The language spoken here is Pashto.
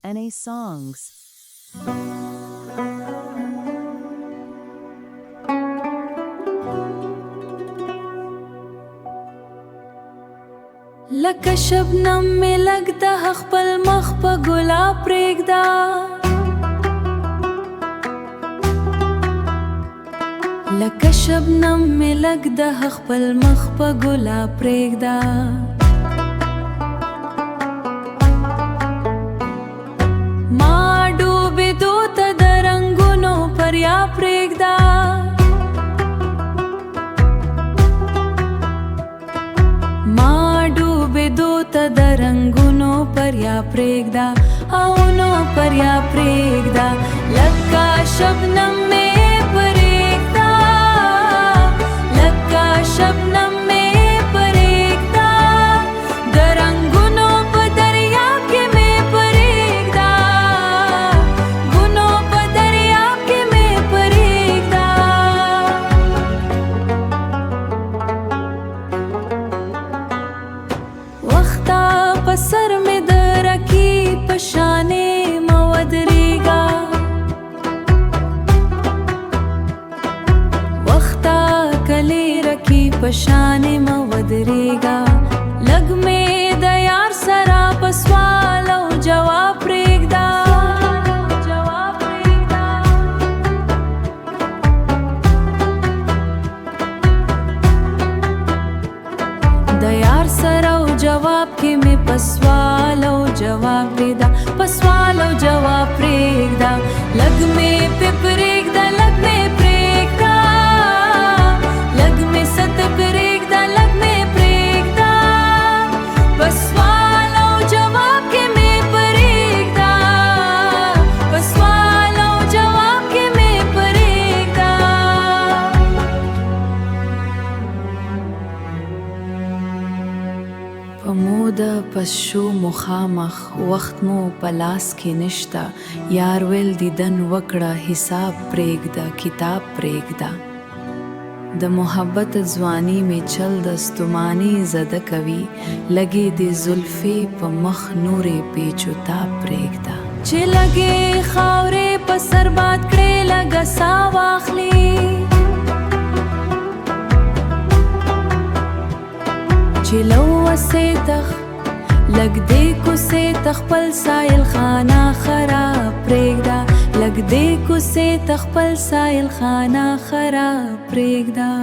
NA songs. لکه شبنم می لګدا خپل مخ په ګلاب پرېږدا لکه شبنم می لګدا خپل مخ په ګلاب پرېږدا ما ډوبې دوته د رنګونو پریا پرېږدا دوته د رنګونو پریا پرېږدا او نو پریا پرېږدا لکه شبنم مې پرېږدا لکه شبنم مې پرېږدا د رنګونو په دریاب کې مې پرېږدا ګونو په دریاب کې مې پرېږدا وخته په سر مې د رکی په شانې مه ودرېږه وخته کلي رکی په شانې مه ودرېږه لږ مې د یار سره په سوال او جواب پرېږده د یار سره او جواب کې مې په سوال او جواب پرېږده په سوال او جواب پرېږده لږ مې پې پرېږده لږ مې پرېږده لږ مې ست پرېږده لږ مې پرېږده په سوال او جواب کې مې پرېږده په سوال او جواب کې مې پرېږده په موده پس شو مخامخ وخت مو په لاس کې نشته یار ویل دیدن وکړه حساب پرېږده کتاب پرېږده د محبت ځواني مې چل د ستوماني زده کوي لګې د زلفې په مخ نورې پیچو تاب پرېږده چې لګې خاورې په سر باد کړې لږه ساه واخلي چې لو وسېتخ لږ دې کوڅې ته خپل سایل خانه خراب پرېږده لږ دې کوڅې ته خپل سایل خانه خراب پرېږده